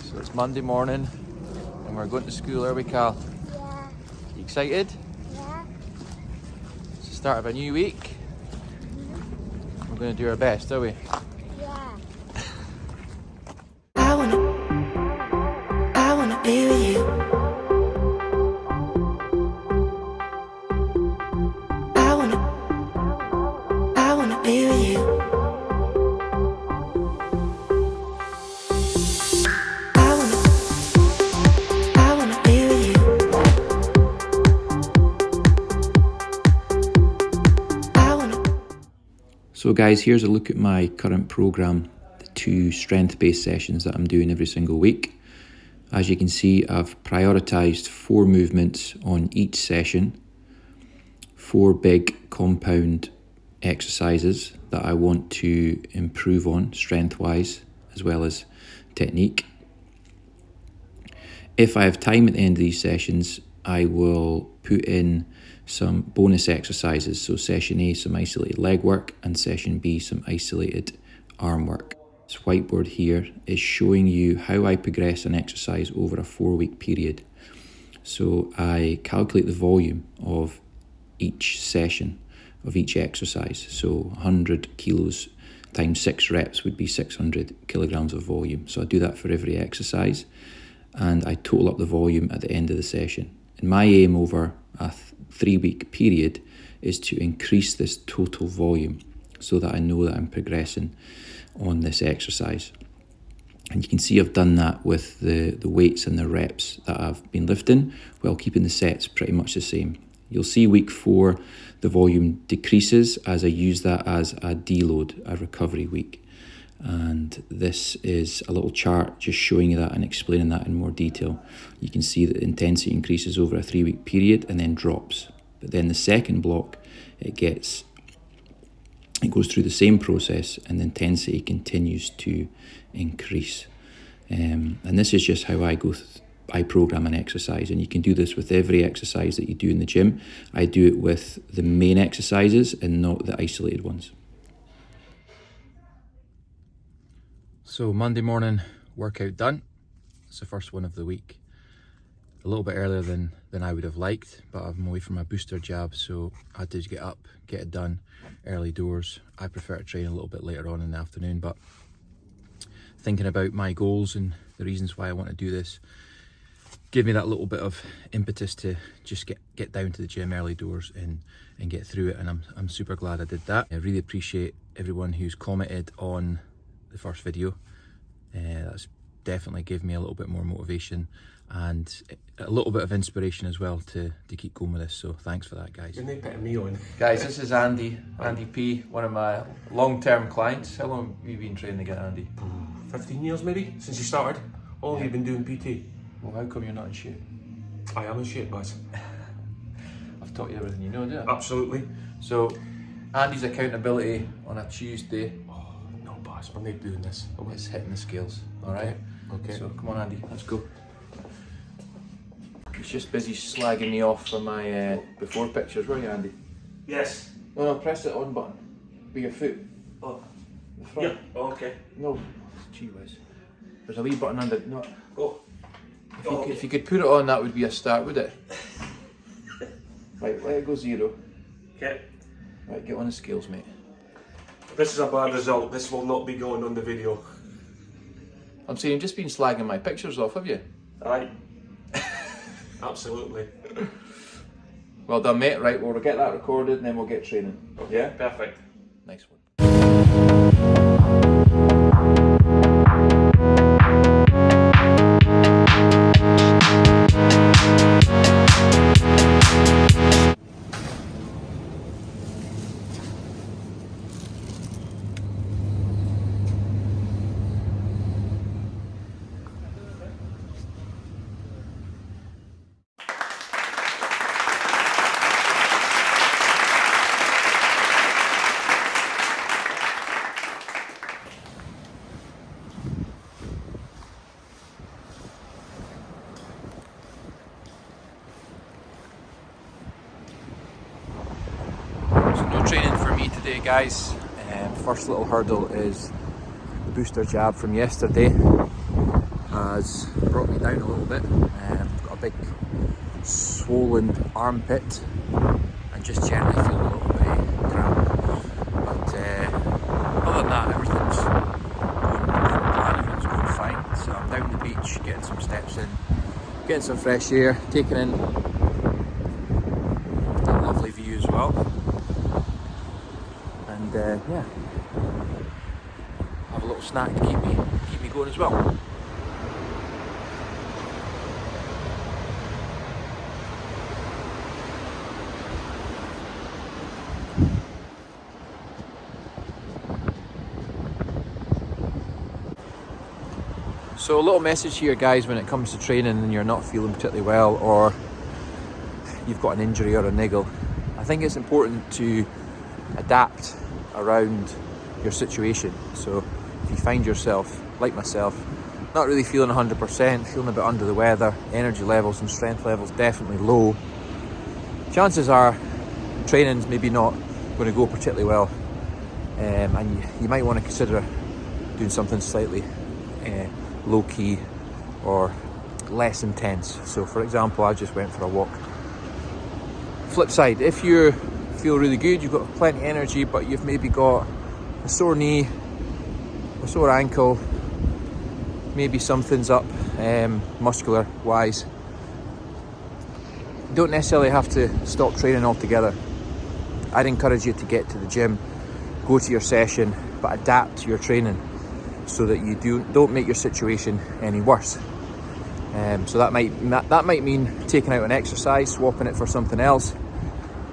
So it's Monday morning and we're going to school, are we, Cal? Yeah. You excited? Yeah. It's the start of a new week. We're going to do our best, are we? Yeah. I wanna be with you. I wanna be with you. I wanna be with you. So guys, here's a look at my current program, the 2 strength-based sessions that I'm doing every single week. As you can see, I've prioritized 4 movements on each session, 4 big compound exercises that I want to improve on strength-wise as well as technique. If I have time at the end of these sessions, I will put in some bonus exercises. So session A, some isolated leg work, and session B, some isolated arm work. This whiteboard here is showing you how I progress an exercise over a 4-week period. So I calculate the volume of each session of each exercise. So 100 kilos times 6 reps would be 600 kilograms of volume. So I do that for every exercise and I total up the volume at the end of the session. And my aim over a 3-week period is to increase this total volume so that I know that I'm progressing on this exercise. And you can see I've done that with the weights and the reps that I've been lifting while keeping the sets pretty much the same. You'll see week 4, the volume decreases as I use that as a deload, a recovery week. And this is a little chart just showing you that and explaining that in more detail. You can see that the intensity increases over a 3-week period and then drops. But then the second block, it goes through the same process and the intensity continues to increase. And this is just how I program an exercise, and you can do this with every exercise that you do in the gym. I do it with the main exercises and not the isolated ones. So Monday morning workout done. It's the first one of the week. A little bit earlier than I would have liked, but I'm away from my booster jab, so I had to get up, get it done early doors. I prefer to train a little bit later on in the afternoon, but thinking about my goals and the reasons why I want to do this gave me that little bit of impetus to just get down to the gym early doors and get through it, and I'm super glad I did that. I really appreciate everyone who's commented on the first video. That's definitely gave me a little bit more motivation and a little bit of inspiration as well to keep going with this, so thanks for that, guys. You're not putting me on. Guys, this is Andy P, one of my long-term clients. How long have you been training again, Andy? 15 years maybe, since you started. How long have you been doing PT? Well, how come you're not in shape? I am in shape, Baz. I've taught you everything you know, didn't I? Absolutely. So, Andy's accountability on a Tuesday Oh, no, Baz, we're not doing this. is hitting the scales, alright? Okay. So, come on, Andy, let's go. He's just busy slagging me off for my before pictures, were you, Andy? Yes. No, press the on button with your foot. Oh, The front. yeah. Oh, okay. No, gee whiz. There's a wee button under. No. Oh. If you could put it on, that would be a start, would it? Right, let it go 0. Okay. Right, get on the scales, mate. If this is a bad result, this will not be going on the video. I'm saying you've just been slagging my pictures off, have you? Aye. Absolutely. Well done, mate. Right, well, we'll get that recorded and then we'll get training. Yeah? Perfect. Nice one. training for me today, guys. First little hurdle is the booster jab from yesterday has brought me down a little bit. Got a big swollen armpit and just generally feel a little bit crap. But other than that, everything's going fine. So I'm down the beach, getting some steps in, getting some fresh air, taking in a lovely view as well. And yeah, have a little snack to keep me going as well. So a little message here, guys, when it comes to training and you're not feeling particularly well, or you've got an injury or a niggle, I think it's important to adapt around your situation. So if you find yourself, like myself, not really feeling 100%, feeling a bit under the weather, energy levels and strength levels definitely low, chances are training's maybe not going to go particularly well, and you might want to consider doing something slightly low key or less intense. So for example, I just went for a walk. Flip side, if you feel really good, you've got plenty of energy, but you've maybe got a sore knee, a sore ankle, maybe something's up muscular wise, you don't necessarily have to stop training altogether. I'd encourage you to get to the gym, go to your session, but adapt to your training so that you don't make your situation any worse. So that might mean taking out an exercise, swapping it for something else.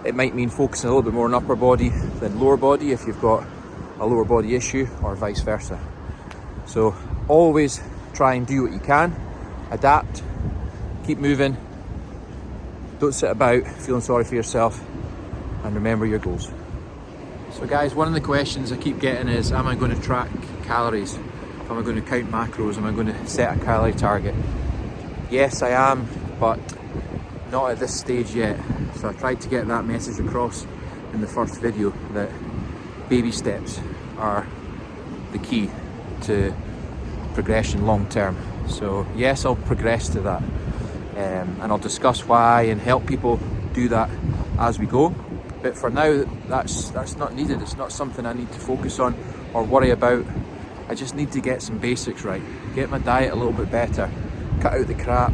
It might mean focusing a little bit more on upper body than lower body if you've got a lower body issue, or vice versa. So always try and do what you can, adapt, keep moving, don't sit about feeling sorry for yourself, and remember your goals. So guys, one of the questions I keep getting is, am I going to track calories? Am I going to count macros? Am I going to set a calorie target? Yes, I am, but not at this stage yet. So I tried to get that message across in the first video, that baby steps are the key to progression long term. So yes, I'll progress to that, and I'll discuss why and help people do that as we go. But for now, that's not needed. It's not something I need to focus on or worry about. I just need to get some basics right, get my diet a little bit better, cut out the crap,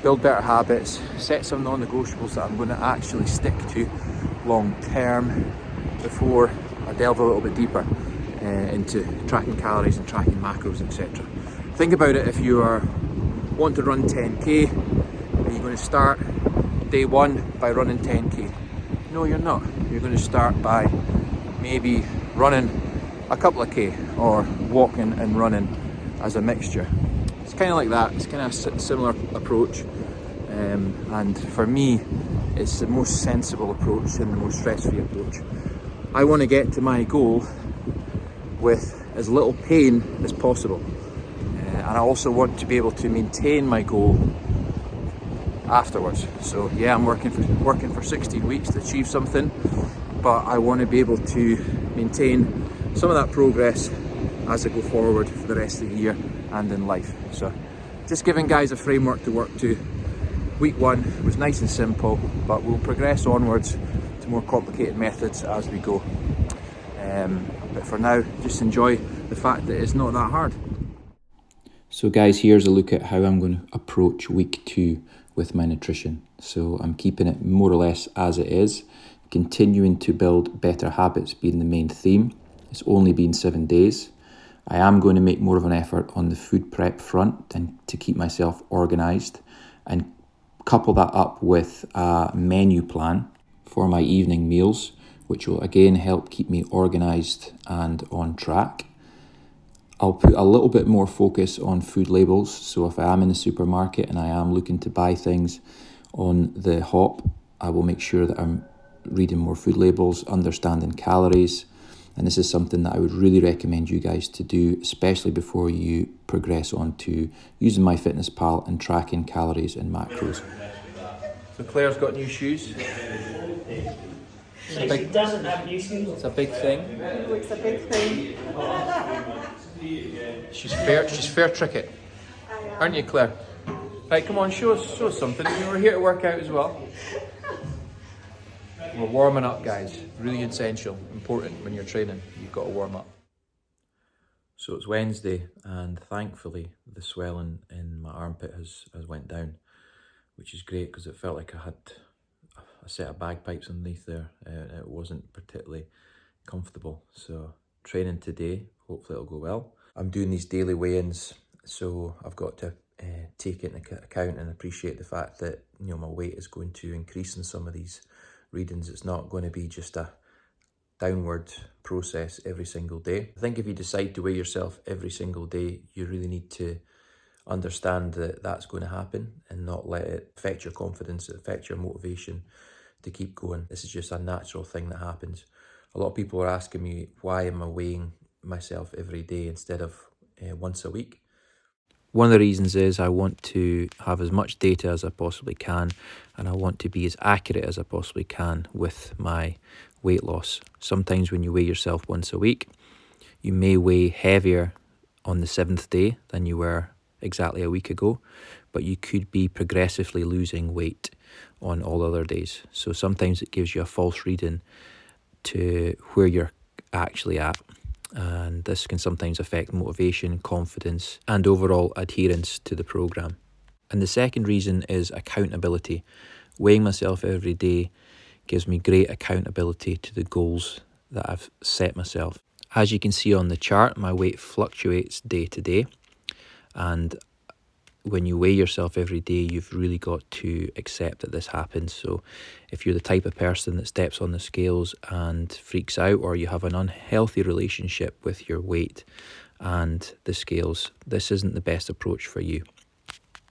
build better habits, set some non-negotiables that I'm going to actually stick to long term before I delve a little bit deeper into tracking calories and tracking macros, etc. Think about it. If you want to run 10k, are you going to start day one by running 10k? No, you're not. You're going to start by maybe running a couple of k, or walking and running as a mixture. It's kind of like that. It's kind of a similar approach, and for me it's the most sensible approach and the most stress-free approach. I want to get to my goal with as little pain as possible, and I also want to be able to maintain my goal afterwards. So yeah, I'm working for 16 weeks to achieve something, but I want to be able to maintain some of that progress as I go forward for the rest of the year and in life. So just giving guys a framework to work to. Week one was nice and simple, but we'll progress onwards to more complicated methods as we go. But for now, just enjoy the fact that it's not that hard. So guys, here's a look at how I'm going to approach week 2 with my nutrition. So I'm keeping it more or less as it is, continuing to build better habits being the main theme. It's only been 7 days. I am going to make more of an effort on the food prep front and to keep myself organised, and couple that up with a menu plan for my evening meals, which will again help keep me organised and on track. I'll put a little bit more focus on food labels. So if I am in the supermarket and I am looking to buy things on the hop, I will make sure that I'm reading more food labels, understanding calories. And this is something that I would really recommend you guys to do, especially before you progress on to using MyFitnessPal and tracking calories and macros. So Claire's got new shoes. She doesn't have any skills. It's a big thing. It's a big thing. She's fair tricket. Aren't you, Claire? Right, come on, show us something. We're here to work out as well. We're warming up, guys. Really essential, important when you're training. You've got to warm up. So it's Wednesday, and thankfully the swelling in my armpit has went down, which is great because it felt like I had a set of bagpipes underneath there. It wasn't particularly comfortable. So training today, hopefully it'll go well. I'm doing these daily weigh-ins, so I've got to take into account and appreciate the fact that, you know, my weight is going to increase in some of these readings. It's not going to be just a downward process every single day. I think if you decide to weigh yourself every single day, you really need to understand that that's going to happen and not let it affect your confidence, affect your motivation to keep going. This is just a natural thing that happens. A lot of people are asking me, why am I weighing myself every day instead of once a week? One of the reasons is I want to have as much data as I possibly can, and I want to be as accurate as I possibly can with my weight loss. Sometimes when you weigh yourself once a week, you may weigh heavier on the 7th day than you were exactly a week ago, but you could be progressively losing weight on all other days. So sometimes it gives you a false reading to where you're actually at. And this can sometimes affect motivation, confidence, and overall adherence to the program. And the second reason is accountability. Weighing myself every day gives me great accountability to the goals that I've set myself. As you can see on the chart, my weight fluctuates day to day. And when you weigh yourself every day, you've really got to accept that this happens. So if you're the type of person that steps on the scales and freaks out, or you have an unhealthy relationship with your weight and the scales, this isn't the best approach for you.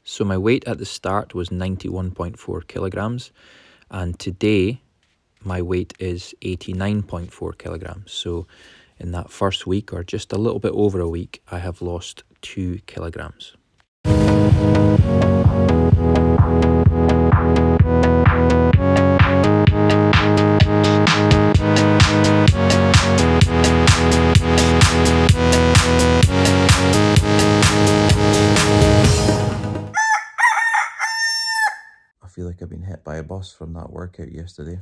So my weight at the start was 91.4 kilograms, and today my weight is 89.4 kilograms. So in that first week, or just a little bit over a week, I have lost 2 kilograms. I feel like I've been hit by a bus from that workout yesterday,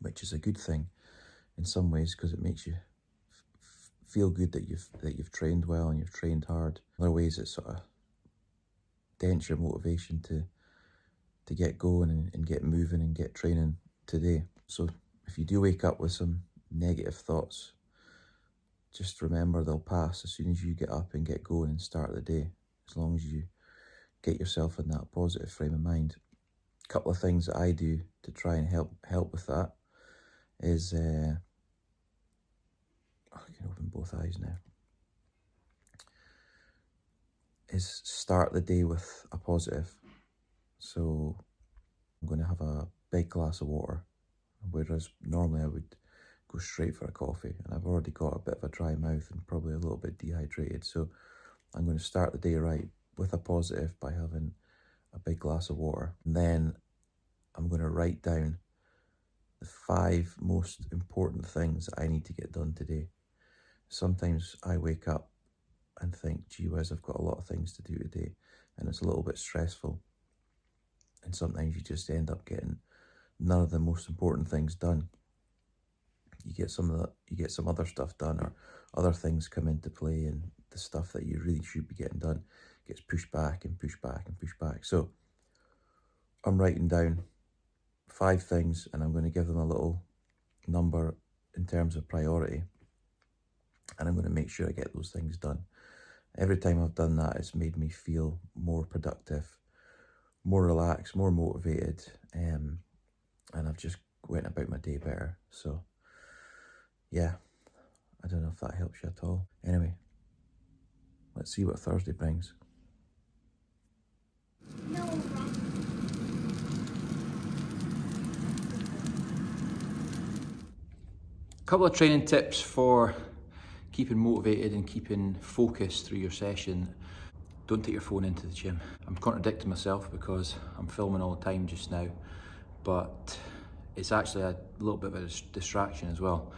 which is a good thing in some ways because it makes you feel good that you've trained well and you've trained hard. In other ways, it sort of dents your motivation to get going and get moving and get training today. So if you do wake up with some negative thoughts, just remember they'll pass as soon as you get up and get going and start the day, as long as you get yourself in that positive frame of mind. A couple of things that I do to try and help with that is I can open both eyes now. Is start the day with a positive. So I'm going to have a big glass of water, whereas normally I would go straight for a coffee, and I've already got a bit of a dry mouth and probably a little bit dehydrated. So I'm going to start the day right with a positive by having a big glass of water. And then I'm going to write down the 5 most important things that I need to get done today. Sometimes I wake up and think, gee whiz, I've got a lot of things to do today, and it's a little bit stressful. And sometimes you just end up getting none of the most important things done. You get some other stuff done, or other things come into play, and the stuff that you really should be getting done gets pushed back and pushed back and pushed back. So I'm writing down 5 things, and I'm going to give them a little number in terms of priority, and I'm going to make sure I get those things done. Every time I've done that, it's made me feel more productive, more relaxed, more motivated, and I've just went about my day better. So yeah, I don't know if that helps you at all. Anyway, let's see what Thursday brings. A couple of training tips for keeping motivated and keeping focused through your session. Don't take your phone into the gym. I'm contradicting myself because I'm filming all the time just now, but it's actually a little bit of a distraction as well.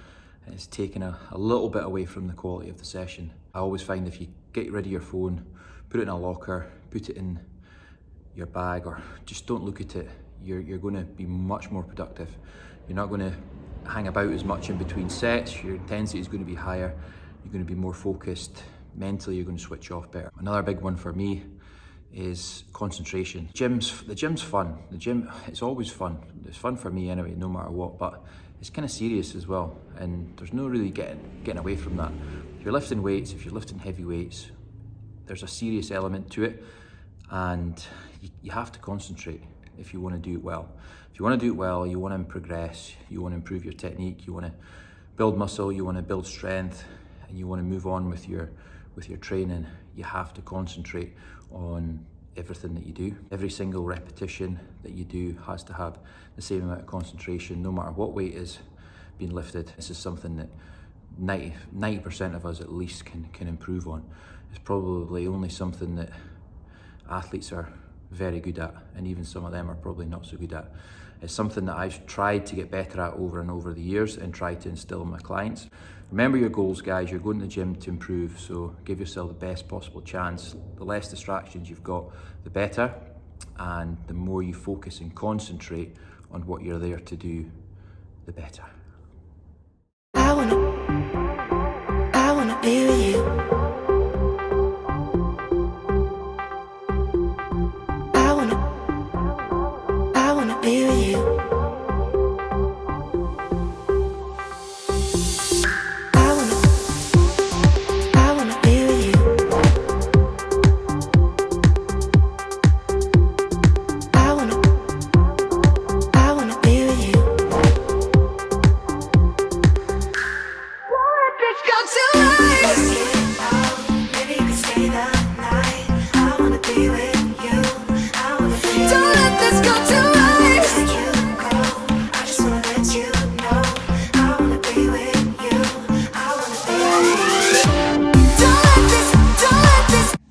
And it's taken a little bit away from the quality of the session. I always find if you get rid of your phone, put it in a locker, put it in your bag, or just don't look at it, you're going to be much more productive. You're not going to hang about as much in between sets, your intensity is going to be higher, you're going to be more focused, mentally you're going to switch off better. Another big one for me is concentration. The gym's fun. The gym, it's always fun. It's fun for me anyway, no matter what, but it's kind of serious as well, and there's no really getting away from that. If you're lifting weights, if you're lifting heavy weights, there's a serious element to it, and you have to concentrate if you want to do it well. If you want to do it well, you want to progress, you want to improve your technique, you want to build muscle, you want to build strength, and you want to move on with your training, you have to concentrate on everything that you do. Every single repetition that you do has to have the same amount of concentration, no matter what weight is being lifted. This is something that 90% of us at least can improve on. It's probably only something that athletes are very good at, and even some of them are probably not so good at. It's something that I've tried to get better at over and over the years and try to instill in my clients. Remember your goals, guys. You're going to the gym to improve, so give yourself the best possible chance. The less distractions you've got, the better, and the more you focus and concentrate on what you're there to do, the better. I wanna be with you. I wanna be with you.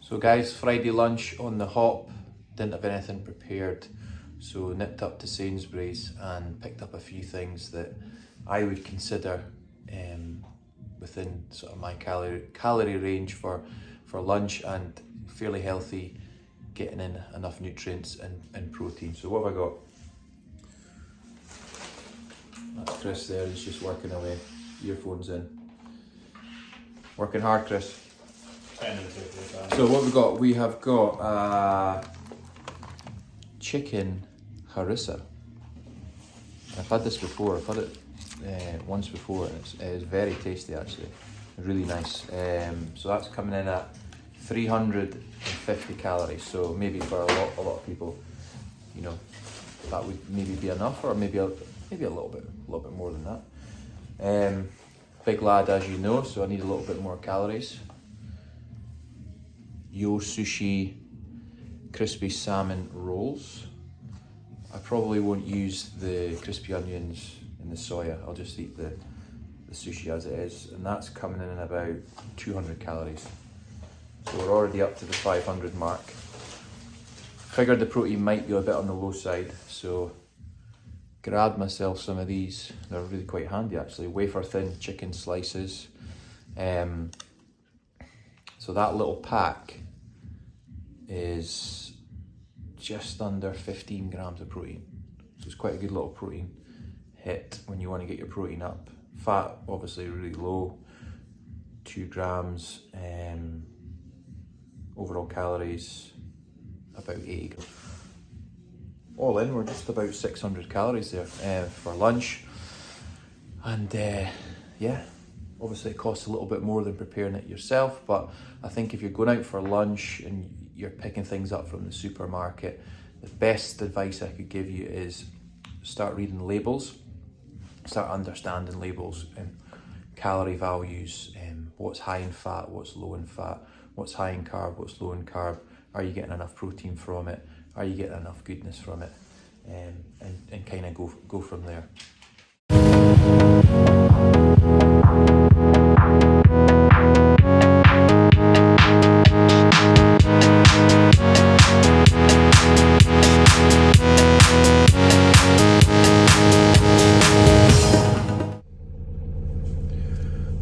So guys, Friday lunch on the hop, didn't have anything prepared, so nipped up to Sainsbury's and picked up a few things that I would consider within sort of my calorie range for lunch, and fairly healthy, getting in enough nutrients and protein. So what have I got? That's Chris there, he's just working away, earphones in. Working hard, Chris. So what we have got chicken harissa. I've had this before, I've had it once before, and it's very tasty actually, really nice. So that's coming in at 350 calories, so maybe for a lot of people, you know, that would maybe be enough, or maybe a little bit more than that. Big lad, as you know, so I need a little bit more calories. Yo Sushi crispy salmon rolls. I probably won't use the crispy onions and the soya. I'll just eat the sushi as it is, and that's coming in at about 200 calories. So we're already up to the 500 mark. Figured the protein might be a bit on the low side, so grabbed myself some of these. They're really quite handy actually. Wafer thin chicken slices. So that little pack is just under 15 grams of protein. So it's quite a good little protein hit when you want to get your protein up. Fat, obviously really low, 2 grams. Overall calories, about 80. All in, we're just about 600 calories there for lunch. And yeah, obviously it costs a little bit more than preparing it yourself, but I think if you're going out for lunch and you're picking things up from the supermarket, the best advice I could give you is start reading labels, start understanding labels and calorie values, what's high in fat, what's low in fat, what's high in carb, what's low in carb, are you getting enough protein from it, are you getting enough goodness from it, and kind of go from there.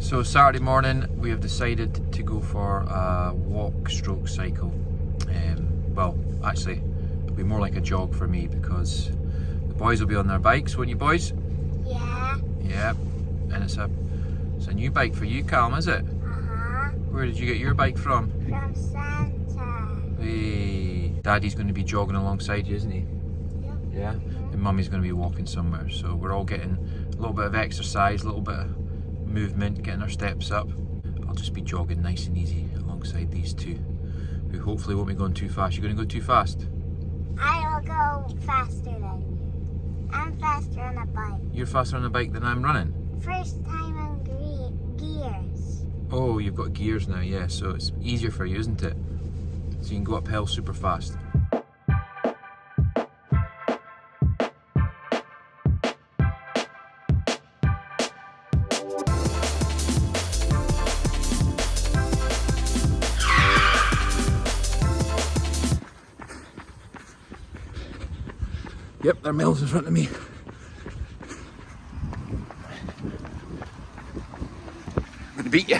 So Saturday morning we have decided to go for a walk stroke cycle. Well, actually it'll be more like a jog for me because the boys will be on their bikes, won't you boys? Yeah. Yeah, and it's a new bike for you, Calm, is it? Uh-huh. Where did you get your bike from? From Santa. Hey, Daddy's going to be jogging alongside you, isn't he? Yep. Yeah, and Mummy's going to be walking somewhere, so we're all getting a little bit of exercise, a little bit of movement, getting our steps up. I'll just be jogging nice and easy alongside these two, who hopefully won't be going too fast. You're going to go too fast? I will go faster than you. I'm faster on a bike. You're faster on a bike than I'm running? First time on gears. Oh, you've got gears now, yeah, so it's easier for you, isn't it? So you can go uphill super fast. Yep, there are mills in front of me. I'm gonna beat you.